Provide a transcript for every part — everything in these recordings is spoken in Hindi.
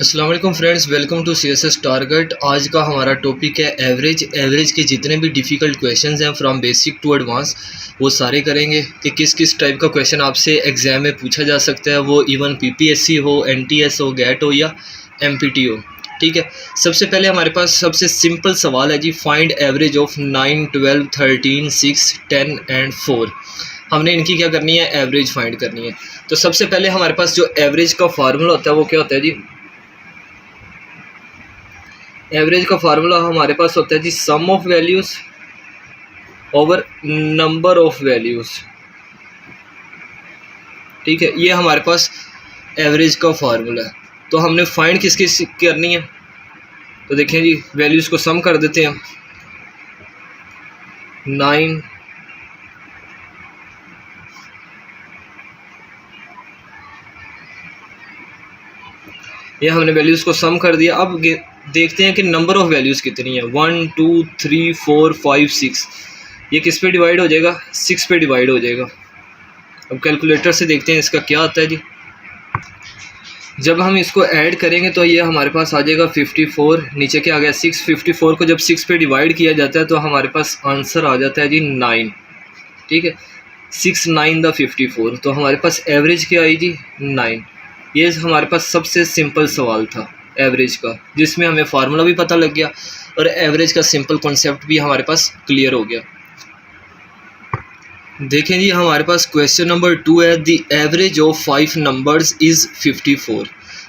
अस्सलाम वालेकुम friends, welcome to CSS target. आज का हमारा टॉपिक है एवरेज के जितने भी डिफ़िकल्ट क्वेश्चंस हैं फ्रॉम बेसिक टू एडवांस वो सारे करेंगे कि किस किस टाइप का क्वेश्चन आपसे एग्ज़ाम में पूछा जा सकता है, वो इवन PPSC हो, NTS हो, गेट हो या MPT हो। ठीक है, सबसे पहले हमारे पास सबसे सिंपल सवाल है जी, फाइंड एवरेज ऑफ 9, 12, 13, 6, 10 एंड 4। हमने इनकी क्या करनी है, एवरेज फाइंड करनी है। तो सबसे पहले हमारे पास जो एवरेज का फार्मूला होता है वो क्या होता है जी, एवरेज का फार्मूला हमारे पास होता है जी sum of values over number of values. ठीक है, ये हमारे पास एवरेज का फार्मूला है। तो हमने फाइंड किसकी करनी है, तो देखें जी, वैल्यूज़ को सम कर देते हैं। 9, ये हमने वैल्यूज़ को सम कर दिया। अब देखते हैं कि नंबर ऑफ़ वैल्यूज़ कितनी है। 1, 2, 3, 4, 5, 6। ये किस पे डिवाइड हो जाएगा, 6 पे डिवाइड हो जाएगा। अब कैलकुलेटर से देखते हैं इसका क्या आता है जी। जब हम इसको ऐड करेंगे तो ये हमारे पास आ जाएगा 54, नीचे क्या आ गया 6। 54 को जब 6 पे डिवाइड किया जाता है तो हमारे पास आंसर आ जाता है जी 9। ठीक है, 6, 9 द 54। तो हमारे पास एवरेज क्या आई जी, 9। ये हमारे पास सबसे सिंपल सवाल था एवरेज का, जिसमें हमें फार्मूला भी पता लग गया और एवरेज का सिंपल कॉन्सेप्ट भी हमारे पास क्लियर हो गया। देखें जी, हमारे पास क्वेश्चन नंबर 2 है, the average of 5 numbers is 54।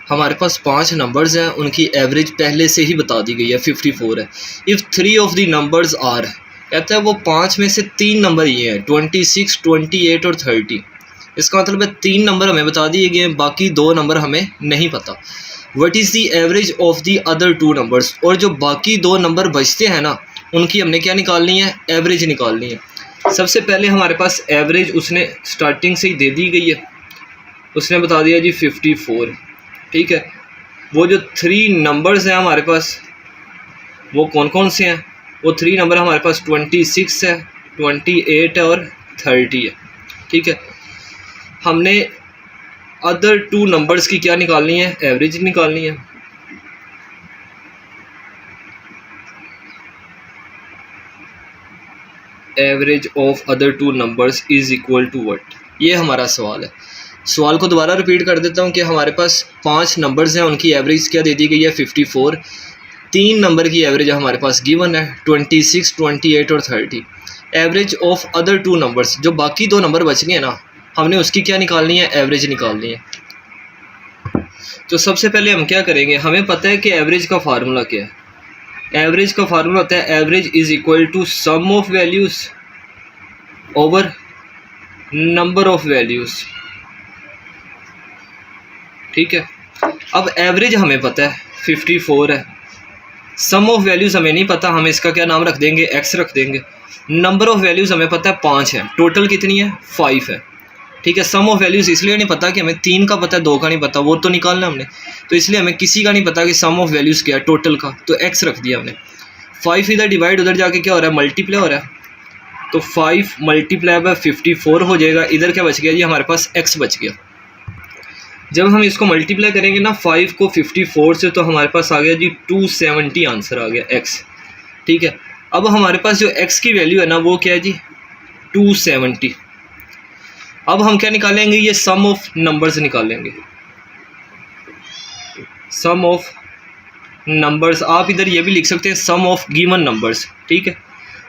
हमारे पास 5 नंबर्स हैं, उनकी एवरेज पहले से ही बता दी गई है, 54 है। If 3 of the numbers are, कहता है वो 5 में से 3 नंबर ये हैं, 26, 28 और 30। इसका मतलब है 3 नंबर हमें बता दिए गए हैं, बाकी 2 नंबर हमें नहीं पता। What is the average of the other 2 numbers, और जो बाकी 2 नंबर बचते हैं ना, उनकी हमने क्या निकालनी है, एवरेज निकालनी है। सबसे पहले हमारे पास एवरेज उसने स्टार्टिंग से ही दे दी गई है, उसने बता दिया जी 54। ठीक है, वो जो 3 नंबर्स हैं हमारे पास वो कौन कौन से हैं, वो 3 नंबर हमारे पास 26 है, 28 है और 30 है। ठीक है, हमने अदर 2 नंबर्स की क्या निकालनी है, एवरेज निकालनी है। Average of other 2 numbers is equal to what, ये हमारा सवाल है। सवाल को दोबारा रिपीट कर देता हूँ कि हमारे पास 5 नंबर्स हैं, उनकी एवरेज क्या दे दी गई है, 54। 3 नंबर की एवरेज हमारे पास गिवन है, 26, 28 और 30। एवरेज ऑफ अदर 2 नंबर्स, जो बाकी 2 नंबर बच गए ना, हमने उसकी क्या निकालनी है, एवरेज निकालनी है। तो सबसे पहले हम क्या करेंगे, हमें पता है कि एवरेज का फार्मूला क्या है। एवरेज का फार्मूला होता है average is equal to sum of values over number of values. ठीक है, अब एवरेज हमें पता है 54 है, सम ऑफ वैल्यूज़ हमें नहीं पता, हम इसका क्या नाम रख देंगे, x रख देंगे। नंबर ऑफ वैल्यूज़ हमें पता है 5 है, टोटल कितनी है, 5 है। ठीक है, सम ऑफ वैल्यूज़ इसलिए नहीं पता कि हमें 3 का पता है, 2 का नहीं पता, वो तो निकालना हमने, तो इसलिए हमें किसी का नहीं पता कि सम ऑफ वैल्यूज़ क्या है टोटल का, तो x रख दिया हमने। 5 इधर डिवाइड उधर जाके क्या हो रहा है, मल्टीप्लाई हो रहा है, तो 5 मल्टीप्लाई बाय 54 हो जाएगा। इधर क्या बच गया जी, हमारे पास x बच गया। जब हम इसको मल्टीप्लाई करेंगे ना 5 को 54 से, तो हमारे पास आ गया जी 270 आंसर आ गया x। ठीक है, अब हमारे पास जो x की वैल्यू है ना वो क्या है जी, 270। अब हम क्या निकालेंगे, ये सम ऑफ नंबर्स निकालेंगे, सम ऑफ नंबर्स। आप इधर ये भी लिख सकते हैं सम ऑफ गिवन नंबर्स। ठीक है,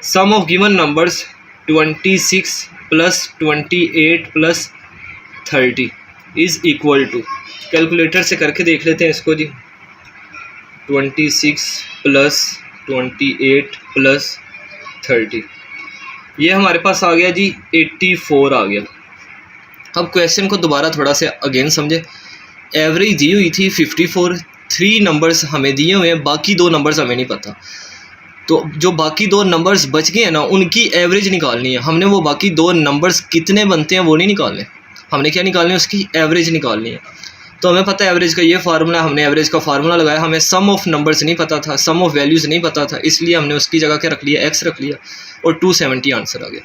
sum of given numbers 26 plus 28 plus 30 is equal to, calculator से करके देख लेते हैं इसको जी, 26 प्लस 28 प्लस 30, ये हमारे पास आ गया जी 84 आ गया। अब क्वेश्चन को दोबारा थोड़ा सा अगेन समझे। एवरेज दी हुई थी 54, 3 नंबर्स हमें दिए हुए हैं, बाकी 2 नंबर्स हमें नहीं पता, तो जो बाकी 2 नंबर्स बच गए हैं ना, उनकी एवरेज निकालनी है हमने। वो बाकी 2 नंबर्स कितने बनते हैं वो नहीं निकालने, हमने क्या निकालनी है, उसकी एवरेज निकालनी है। तो हमें पता है एवरेज का ये फार्मूला, हमने एवरेज का फार्मूला लगाया। हमें सम ऑफ नंबर्स नहीं पता था, सम ऑफ वैल्यूज़ नहीं पता था, इसलिए हमने उसकी जगह क्या रख लिया, x रख लिया, और 270 आंसर आ गया।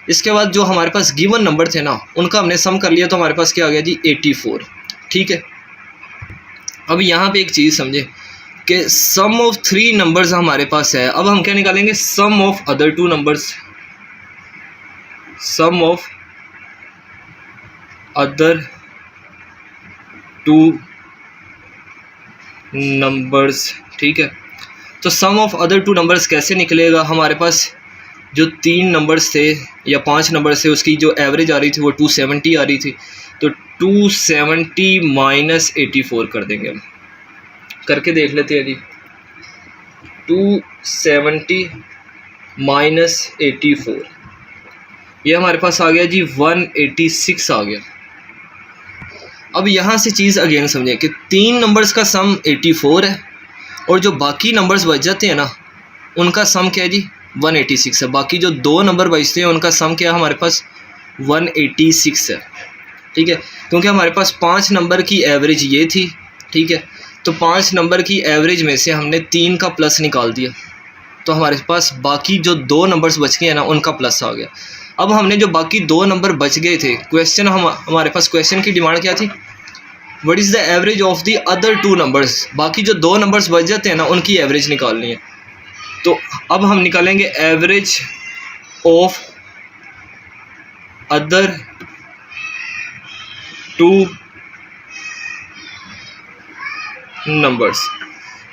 इसके बाद जो हमारे पास गिवन नंबर थे ना, उनका हमने सम कर लिया, तो हमारे पास क्या आ गया जी 84। ठीक है, अब यहाँ पे एक चीज़ समझे कि सम ऑफ 3 नंबर्स हमारे पास है। अब हम क्या निकालेंगे, sum of other 2 numbers, sum of other 2 numbers. ठीक है, तो सम ऑफ अदर 2 नंबर्स कैसे निकलेगा, हमारे पास जो 3 नंबर्स थे या 5 नंबर्स थे उसकी जो एवरेज आ रही थी वो 270 आ रही थी, तो 270 माइनस 84 कर देंगे हम, करके देख लेते हैं जी। 270 माइनस 84, ये हमारे पास आ गया जी 186 आ गया। अब यहाँ से चीज़ अगेन समझें कि 3 नंबर्स का सम 84 है और जो बाकी नंबर्स बच जाते हैं ना उनका सम क्या है जी 186 है। बाकी जो 2 नंबर बचते हैं उनका सम क्या है हमारे पास 186 है। ठीक है, क्योंकि हमारे पास 5 नंबर की एवरेज ये थी। ठीक है, तो 5 नंबर की एवरेज में से हमने 3 का प्लस निकाल दिया, तो हमारे पास बाकी जो 2 नंबर्स बच गए हैं ना उनका प्लस आ गया। अब हमने जो बाकी 2 नंबर बच गए थे, क्वेश्चन हमारे पास क्वेश्चन की डिमांड क्या थी, what is the average of the other 2 numbers. बाकी जो 2 नंबर्स बच जाते हैं ना उनकी एवरेज निकालनी है। तो अब हम निकालेंगे एवरेज ऑफ अदर 2 नंबर्स।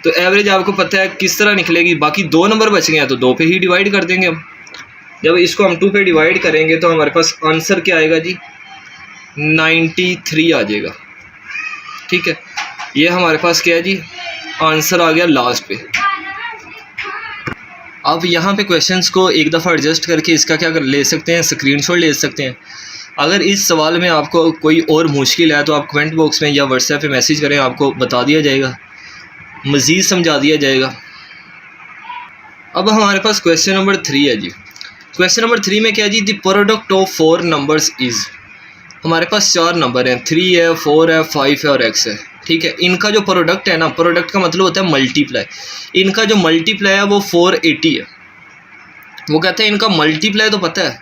तो एवरेज आपको पता है किस तरह निकलेगी, बाकी 2 नंबर बच गए हैं तो 2 पे ही डिवाइड कर देंगे हम। जब इसको हम 2 पे डिवाइड करेंगे तो हमारे पास आंसर क्या आएगा जी 93 आ जाएगा। ठीक है, ये हमारे पास क्या है जी आंसर आ गया लास्ट पे। अब यहाँ पे क्वेश्चंस को एक दफ़ा एडजस्ट करके इसका क्या कर ले सकते हैं, स्क्रीनशॉट ले सकते हैं। अगर इस सवाल में आपको कोई और मुश्किल है तो आप कमेंट बॉक्स में या व्हाट्सएप पे मैसेज करें, आपको बता दिया जाएगा, मज़ीद समझा दिया जाएगा। अब हमारे पास क्वेश्चन नंबर 3 है जी। क्वेश्चन नंबर 3 में क्या है जी, the product of 4 numbers is. हमारे पास 4 नंबर हैं, 3 है, 4 है, 5 है और x है। ठीक है, इनका जो प्रोडक्ट है ना, प्रोडक्ट का मतलब होता है मल्टीप्लाई। इनका जो मल्टीप्लाई है वो 480 है। वो कहते हैं इनका मल्टीप्लाई तो पता है,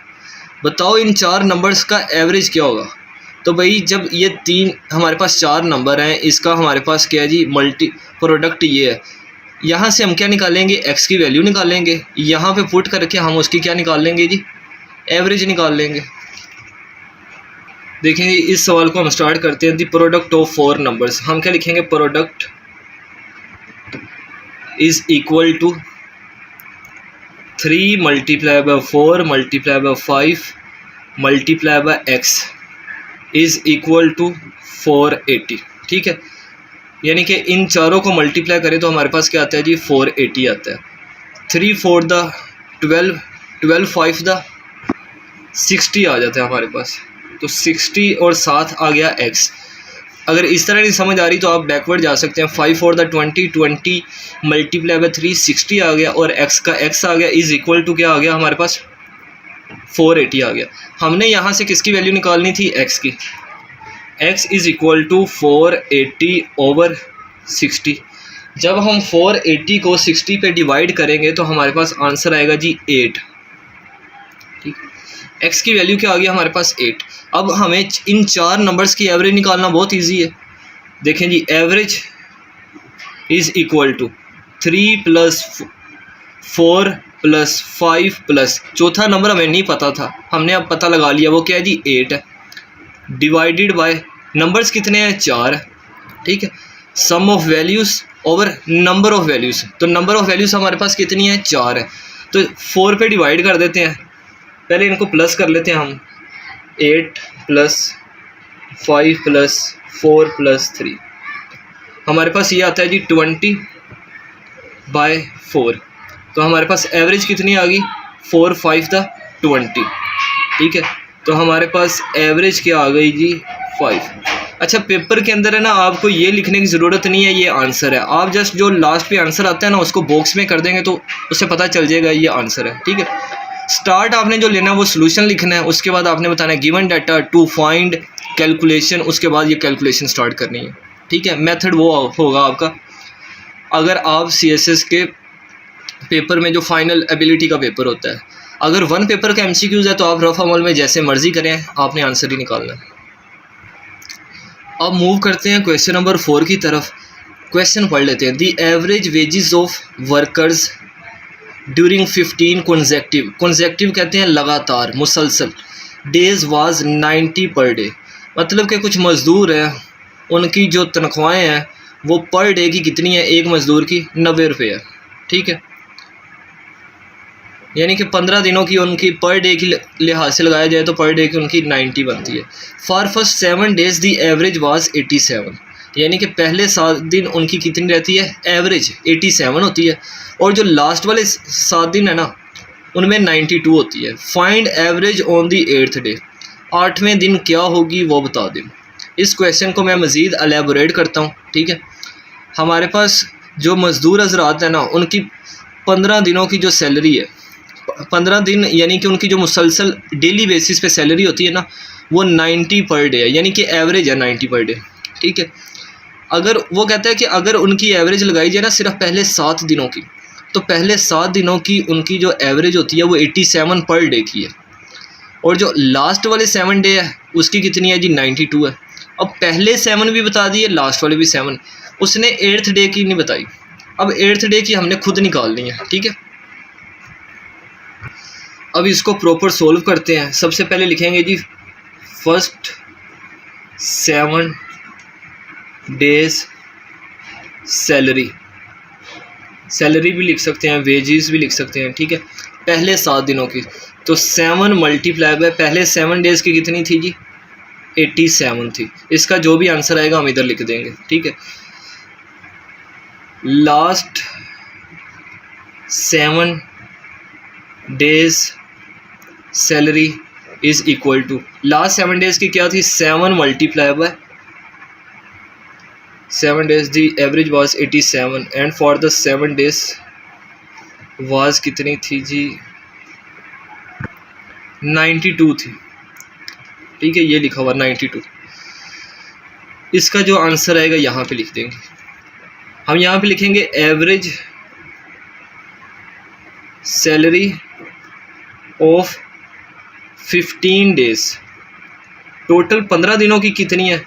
बताओ इन 4 नंबर्स का एवरेज क्या होगा। तो भाई जब ये 3 हमारे पास 4 नंबर हैं, इसका हमारे पास क्या है जी मल्टी प्रोडक्ट ये है। यहाँ से हम क्या निकालेंगे, x की वैल्यू निकालेंगे, यहाँ पे पुट करके हम उसकी क्या निकाल लेंगे जी एवरेज निकाल लेंगे। देखेंगे इस सवाल को हम स्टार्ट करते हैं। द प्रोडक्ट ऑफ 4 नंबर्स, हम क्या लिखेंगे, product is equal to 3 multiply by 4 multiply by 5 multiply by x is equal to 480। ठीक है, यानी कि इन चारों को मल्टीप्लाई करें तो हमारे पास क्या आता है जी 480 आता है। 3 4 द 12, 12 5 द 60 आ जाता है हमारे पास। तो 60 और 7 आ गया x। अगर इस तरह नहीं समझ आ रही तो आप बैकवर्ड जा सकते हैं। 5 4 द 20, 20 मल्टीप्लाई बाय 3 60 आ गया और x का x आ गया इज़ इक्वल टू क्या आ गया हमारे पास 480 आ गया। हमने यहाँ से किसकी वैल्यू निकालनी थी, x की। x is equal to 480 over 60। जब हम 480 को 60 पे डिवाइड करेंगे तो हमारे पास आंसर आएगा जी 8। ठीक, x की वैल्यू क्या आ गई हमारे पास 8। अब हमें इन 4 नंबर्स की एवरेज निकालना बहुत इजी है। देखें जी, average is equal to 3 plus 4 plus 5 plus चौथा नंबर हमें नहीं पता था, हमने अब पता लगा लिया, वो क्या है जी 8 है, डिवाइडेड बाय नंबर्स कितने हैं 4 है। ठीक है, sum of values over number of values, तो नंबर ऑफ वैल्यूज़ हमारे पास कितनी है 4 है। तो 4 पे डिवाइड कर देते हैं, पहले इनको प्लस कर लेते हैं हम। 8 प्लस 5 प्लस 4 प्लस 3 हमारे पास ये आता है जी 20 बाय 4। तो हमारे पास एवरेज कितनी आ गई 4 5 द 20। ठीक है, तो हमारे पास एवरेज क्या आ गई जी 5। अच्छा, पेपर के अंदर है ना आपको ये लिखने की ज़रूरत नहीं है, ये आंसर है। आप जस्ट जो लास्ट पे आंसर आता है ना उसको बॉक्स में कर देंगे तो उससे पता चल जाएगा ये आंसर है। ठीक है, स्टार्ट आपने जो लेना है वो सोल्यूशन लिखना है, उसके बाद आपने बताना है given data to find calculation, उसके बाद ये कैलकुलेशन स्टार्ट करनी है। ठीक है, मेथड वो होगा आपका। अगर आप CSS के पेपर में जो फाइनल एबिलिटी का पेपर होता है, अगर 1 पेपर का MCQs है तो आप रफ अमल में जैसे मर्जी करें, आपने आंसर ही निकालना है। अब मूव करते हैं क्वेश्चन नंबर 4 की तरफ। क्वेश्चन पढ़ लेते हैं। The average wages of workers during 15 consecutive कहते हैं लगातार, मुसलसल, डेज वाज 90 पर डे। मतलब कि कुछ मज़दूर हैं, उनकी जो तनख्वाहें हैं वो पर डे की कितनी है, एक मज़दूर की 90 रुपये है, ठीक है। यानी कि 15 दिनों की उनकी पर डे की लिहाज से लगाया जाए तो पर डे की उनकी 90 बनती है। For first 7 days the average was 87, यानी कि पहले 7 दिन उनकी कितनी रहती है, एवरेज 87 होती है, और जो लास्ट वाले 7 दिन है ना उनमें 92 होती है। Find average on the 8th day, 8वें दिन क्या होगी वो बता दें। इस क्वेश्चन को मैं मज़ीद एलेबोरेट करता हूँ, ठीक है। हमारे पास जो मज़दूर हजरात हैं ना उनकी 15 दिनों की जो सैलरी है, 15 दिन यानी कि उनकी जो मुसलसल डेली बेसिस पे सैलरी होती है ना वो 90 पर डे है, यानी कि एवरेज है 90 पर डे, ठीक है। अगर वो कहता है कि अगर उनकी एवरेज लगाई जाए ना सिर्फ पहले 7 दिनों की, तो पहले 7 दिनों की उनकी जो एवरेज होती है वो 87 पर डे की है, और जो लास्ट वाले 7 डे है उसकी कितनी है जी, 92 है। अब पहले 7 भी बता दिए, लास्ट वाले भी 7, उसने 8th डे की नहीं बताई। अब 8th डे की हमने खुद निकालनी है, ठीक है। अब इसको प्रॉपर सोल्व करते हैं। सबसे पहले लिखेंगे जी फर्स्ट 7 डेज सैलरी, सैलरी भी लिख सकते हैं, वेजेस भी लिख सकते हैं, ठीक है। पहले 7 दिनों की, तो 7 मल्टीप्लाई बाय पहले 7 डेज़ की कितनी थी जी, 87 थी। इसका जो भी आंसर आएगा हम इधर लिख देंगे, ठीक है। Last 7 days salary is equal to, last 7 days की क्या थी, 7 multiply by 7 days the average was 87 and for the 7 days was कितनी थी जी, 92 थी, ठीक है। ये लिखा हुआ 92। इसका जो आंसर आएगा यहाँ पे लिख देंगे हम। यहाँ पे लिखेंगे average salary of 15 days, total 15 दिनों की कितनी है,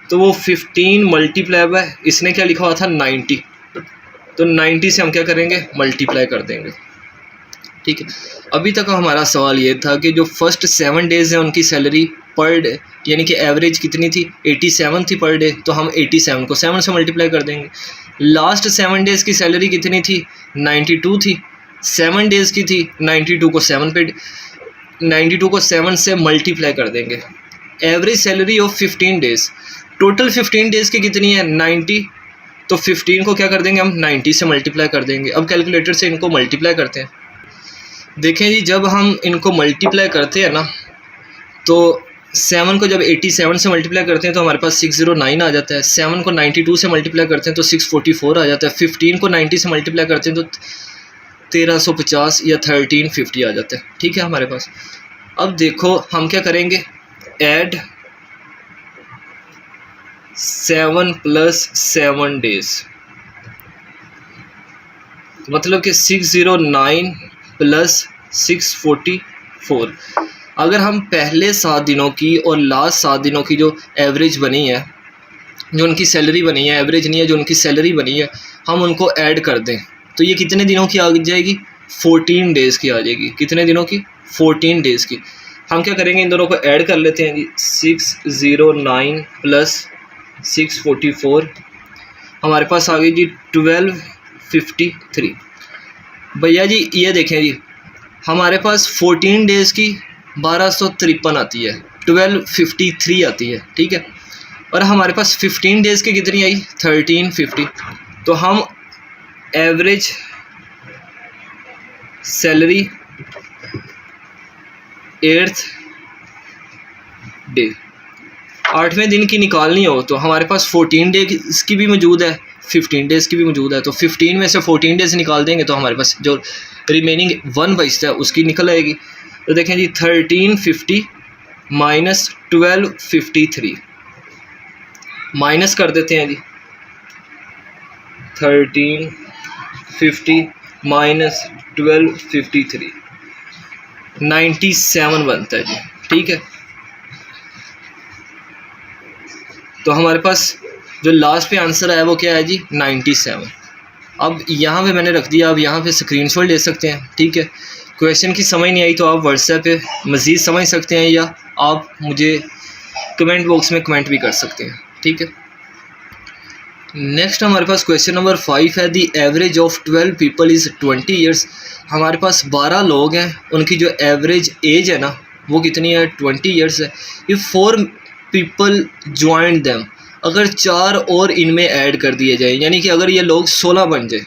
तो वो 15 मल्टीप्लाई बाय इसने क्या लिखा हुआ था 90, तो 90 से हम क्या करेंगे, मल्टीप्लाई कर देंगे, ठीक है। अभी तक हमारा सवाल ये था कि जो फर्स्ट 7 डेज़ हैं उनकी सैलरी पर डे यानी कि एवरेज कितनी थी, 87 थी पर डे, तो हम 87 को 7 से मल्टीप्लाई कर देंगे। लास्ट 7 डेज़ की सैलरी कितनी थी, 92 थी, 7 डेज़ की थी, 92 को 7 से मल्टीप्लाई कर देंगे। Average salary of 15 days, total 15 days की कितनी है, 90, तो 15 को क्या कर देंगे हम, 90 से मल्टीप्लाई कर देंगे। अब कैलकुलेटर से इनको मल्टीप्लाई करते हैं। देखें जी, जब हम इनको मल्टीप्लाई करते हैं ना, तो 7 को जब 87 से मल्टीप्लाई करते हैं तो हमारे पास 609 आ जाता है। 7 को 92 से मल्टीप्लाई करते हैं तो 644 आ जाता है। 15 को 90 से मल्टीप्लाई करते हैं तो 1350 या 1350 आ जाता है, ठीक है हमारे पास। अब देखो हम क्या करेंगे, ऐड 7 + 7 डेज़, मतलब कि 609 + 644। अगर हम पहले 7 दिनों की और लास्ट 7 दिनों की जो एवरेज बनी है, जो उनकी सैलरी बनी है, एवरेज नहीं है, जो उनकी सैलरी बनी है, हम उनको ऐड कर दें तो ये कितने दिनों की आ जाएगी, 14 डेज़ की आ जाएगी। कितने दिनों की, 14 डेज़ की। हम क्या करेंगे, इन दोनों को ऐड कर लेते हैं जी। 609 + 644 हमारे पास आ गई जी 1253। भैया जी ये देखें जी, हमारे पास 14 डेज़ की 1253 आती है, 1253 आती है, ठीक है। और हमारे पास 15 डेज़ की कितनी आई, 1350। तो हम एवरेज सैलरी 8th डे, 8वें दिन की निकालनी हो तो हमारे पास 14 डेज़ की भी मौजूद है, 15 डेज़ की भी मौजूद है। तो 15 में से 14 डेज़ निकाल देंगे तो हमारे पास जो रिमेनिंग 1 बचता है उसकी निकल आएगी। तो देखें जी 1350 माइनस 1253, माइनस कर देते हैं जी। 1350 माइनस 1253 97 बनता है जी, ठीक है। तो हमारे पास जो लास्ट पे आंसर आया वो क्या है जी 97। अब यहाँ पे मैंने रख दिया, अब यहाँ पे स्क्रीनशॉट ले सकते हैं, ठीक है। क्वेश्चन की समझ नहीं आई तो आप व्हाट्सएप पे मज़ीद समझ सकते हैं, या आप मुझे कमेंट बॉक्स में कमेंट भी कर सकते हैं, ठीक है। नेक्स्ट हमारे पास क्वेश्चन नंबर 5 है, the average of 12 people is 20 years. हमारे पास 12 लोग हैं, उनकी जो एवरेज एज है ना वो कितनी है 20 ईयर्स है। इफ़ 4 पीपल ज्वाइन दैम, अगर 4 और इनमें ऐड कर दिए जाए, यानी कि अगर ये लोग 16 बन जाए,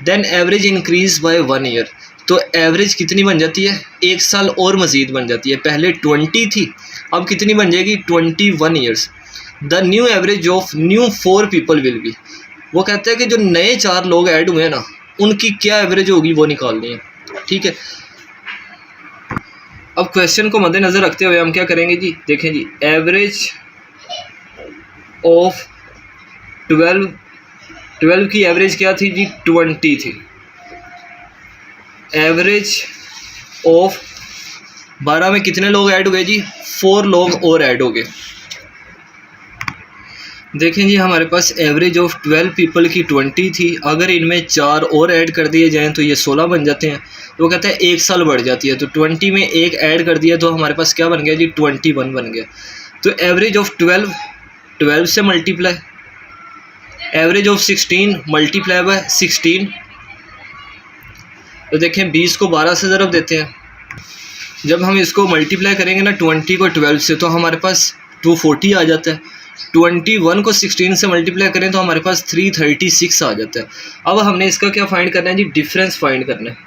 then average increase by 1 year, तो एवरेज कितनी बन जाती है 1 साल और मज़ीद बन जाती है। पहले 20 थी, अब कितनी बन जाएगी 21 years. The new average of new 4 people will be, वो कहते हैं कि जो नए 4 लोग ऐड हुए हैं ना उनकी क्या एवरेज होगी वो निकालनी है, ठीक है। अब क्वेश्चन को मद्देनज़र रखते हुए हम क्या करेंगे जी, देखें जी, एवरेज ऑफ 12 की एवरेज क्या थी जी 20 थी। एवरेज ऑफ 12 में कितने लोग ऐड हो गए जी 4 लोग और ऐड हो गए। देखें जी हमारे पास एवरेज ऑफ 12 पीपल की 20 थी, अगर इनमें 4 और ऐड कर दिए जाएँ तो ये 16 बन जाते हैं। तो वो कहता है 1 साल बढ़ जाती है, तो 20 में 1 ऐड कर दिया तो हमारे पास क्या बन गया जी 21 बन गया। तो एवरेज ऑफ 12 से multiply, average of 16 multiply by 16। तो देखें 20 को 12 से ज़रब देते हैं, जब हम इसको मल्टीप्लाई करेंगे ना 20 को 12 से तो हमारे पास 240 आ जाता है। 21 को 16 से मल्टीप्लाई करें तो हमारे पास 336 आ जाता है। अब हमने इसका क्या फाइंड करना है जी, डिफरेंस फाइंड करना है।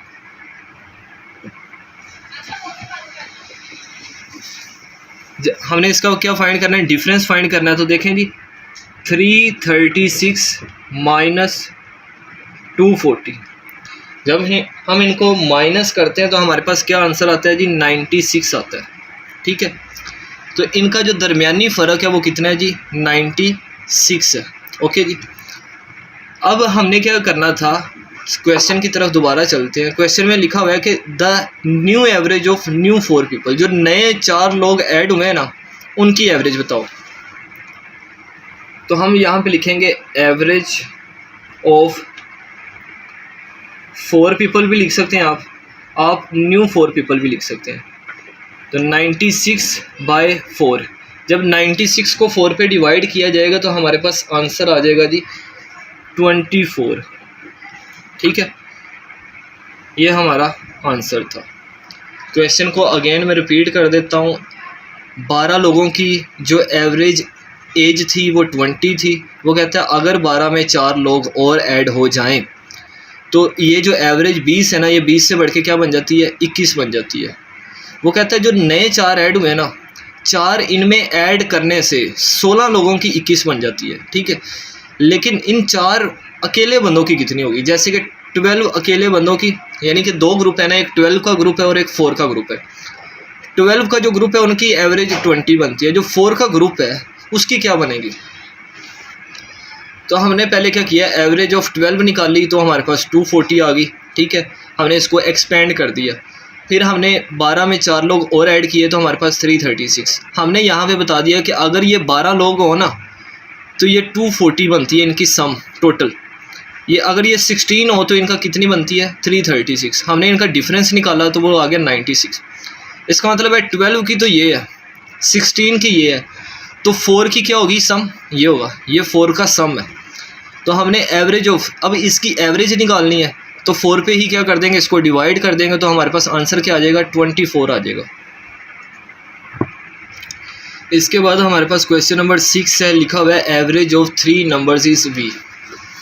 हमने इसका क्या फाइंड करना है, डिफरेंस फाइंड करना है। तो देखें जी 336 माइनस 240, जब हम इनको माइनस करते हैं तो हमारे पास क्या आंसर आता है जी 96 आता है, ठीक है। तो इनका जो दरमियानी फ़र्क है वो कितना है जी 96 है, ओके जी। अब हमने क्या करना था, क्वेश्चन की तरफ दोबारा चलते हैं। क्वेश्चन में लिखा हुआ है कि the new average of new 4 people, जो नए 4 लोग ऐड हुए हैं ना उनकी एवरेज बताओ। तो हम यहाँ पे लिखेंगे एवरेज ऑफ 4 पीपल भी लिख सकते हैं आप न्यू 4 पीपल भी लिख सकते हैं। तो 96/4, जब 96 को 4 पे डिवाइड किया जाएगा तो हमारे पास आंसर आ जाएगा जी 24, ठीक है। ये हमारा आंसर था। क्वेश्चन को अगेन मैं रिपीट कर देता हूँ। 12 लोगों की जो एवरेज एज थी वो 20 थी। वो कहता है अगर 12 में 4 लोग और ऐड हो जाएं तो ये जो एवरेज 20 है ना, ये 20 से बढ़ के क्या बन जाती है 21 बन जाती है। वो कहता है जो नए 4 ऐड हुए ना, 4 इनमें ऐड करने से 16 लोगों की 21 बन जाती है, ठीक है। लेकिन इन 4 अकेले बंदों की कितनी होगी, जैसे कि 12 अकेले बंदों की, यानी कि 2 ग्रुप है ना, एक 12 का ग्रुप है और एक 4 का ग्रुप है। 12 का जो ग्रुप है उनकी एवरेज 20 बनती है, जो 4 का ग्रुप है उसकी क्या बनेगी। तो हमने पहले क्या किया, एवरेज ऑफ 12 निकाली तो हमारे पास 240 आ गई, ठीक है। हमने इसको एक्सपेंड कर दिया, फिर हमने 12 में 4 लोग और ऐड किए तो हमारे पास 336। हमने यहाँ पे बता दिया कि अगर ये 12 लोग हो ना तो ये 240 बनती है इनकी सम टोटल। ये अगर ये 16 हो तो इनका कितनी बनती है 336। हमने इनका डिफरेंस निकाला तो वो आ गया 96। इसका मतलब है 12 की तो ये है, 16 की ये है, तो 4 की क्या होगी सम, ये होगा, ये 4 का सम है। तो हमने एवरेज ऑफ, अब इसकी एवरेज निकालनी है तो 4 पे ही क्या कर देंगे, इसको डिवाइड कर देंगे तो हमारे पास आंसर क्या आ जाएगा 24 आ जाएगा। इसके बाद हमारे पास क्वेश्चन नंबर 6 है, लिखा हुआ है average of 3 numbers is V,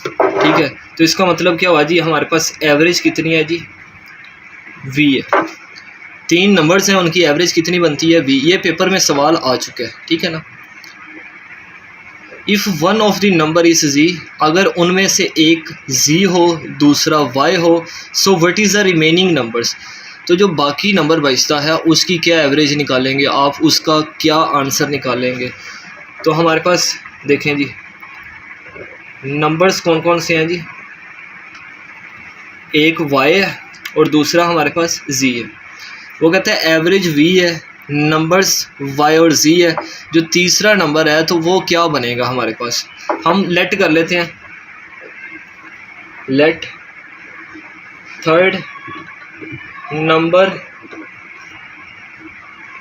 ठीक है। तो इसका मतलब क्या हुआ जी, हमारे पास एवरेज कितनी है जी वी है। 3 नंबर्स हैं, उनकी एवरेज कितनी बनती है वी। ये पेपर में सवाल आ चुका है, ठीक है ना। If one of the number is G, अगर उनमें से एक जी हो दूसरा वाई हो, so what is the remaining numbers. तो जो बाकी नंबर बचता है उसकी क्या एवरेज निकालेंगे आप, उसका क्या आंसर निकालेंगे। तो हमारे पास देखें जी नंबर्स कौन कौन से हैं जी, एक वाई है और दूसरा हमारे पास जी है। वो कहता है एवरेज वी है, नंबर्स y और z है, जो तीसरा नंबर है तो वो क्या बनेगा हमारे पास। हम लेट कर लेते हैं, let third number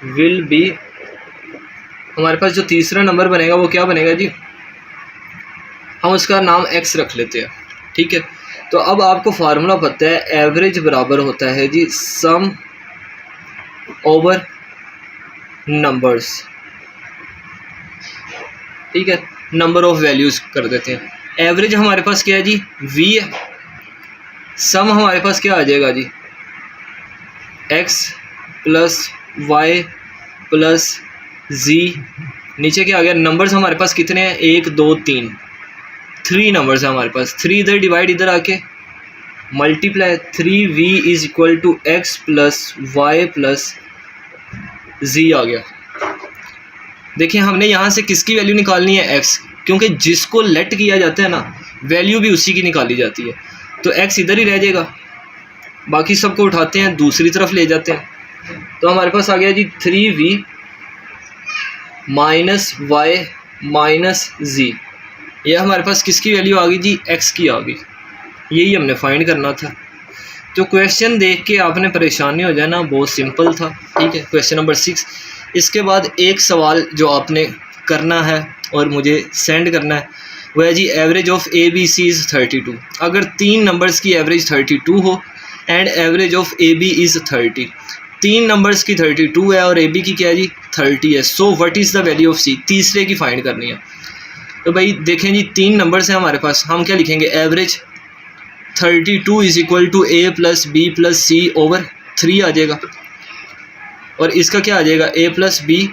will be, हमारे पास जो तीसरा नंबर बनेगा वो क्या बनेगा जी, हम उसका नाम x रख लेते हैं, ठीक है। तो अब आपको फार्मूला पता है, एवरेज बराबर होता है जी सम ओवर नंबर्स, ठीक है, नंबर ऑफ वैल्यूज़ कर देते हैं। एवरेज हमारे पास क्या है जी, v है, सम हमारे पास क्या आ जाएगा जी, x plus Y plus z, नीचे क्या आ गया, नंबर्स हमारे पास कितने हैं, 1 2 3, 3 नंबर्स हैं हमारे पास, 3 इधर डिवाइड इधर आके multiply, 3v is equal to x plus Y plus z आ गया। देखिए हमने यहाँ से किसकी वैल्यू निकालनी है, x, क्योंकि जिसको लेट किया जाता है ना वैल्यू भी उसी की निकाली जाती है, तो x इधर ही रह जाएगा, बाकी सबको उठाते हैं दूसरी तरफ ले जाते हैं। तो हमारे पास आ गया जी 3v minus Y minus z, ये हमारे पास किसकी वैल्यू आ गई जी, x की आ गई, यही हमने फाइंड करना था। तो क्वेश्चन देख के आपने परेशानी हो जाए ना, बहुत सिंपल था, ठीक है। क्वेश्चन नंबर 6, इसके बाद एक सवाल जो आपने करना है और मुझे सेंड करना है वो है जी average of A B C is 32। अगर 3 नंबर्स की एवरेज 32 हो and average of A B is 30, 3 numbers की 32 है और ए बी की क्या है जी 30 है, so what is the value of C, तीसरे की फाइंड करनी है। तो भाई देखें जी 3 नंबर्स हैं हमारे पास, हम क्या लिखेंगे, average 32 is equal to A plus B plus C over 3 आ जाएगा, और इसका क्या आ जाएगा, a प्लस बी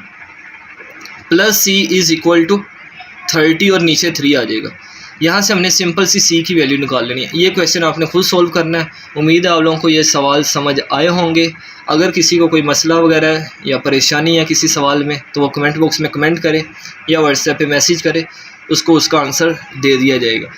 प्लस सी इज़ इक्वल टू 30 और नीचे 3 आ जाएगा। यहाँ से हमने सिंपल सी c की वैल्यू निकाल लेनी है। ये क्वेश्चन आपने खुद सॉल्व करना है। उम्मीद है आप लोगों को ये सवाल समझ आए होंगे। अगर किसी को कोई मसला वगैरह है या परेशानी है किसी सवाल में तो वो कमेंट बॉक्स में कमेंट करें या व्हाट्सएप पे मैसेज करें, उसको उसका आंसर दे दिया जाएगा।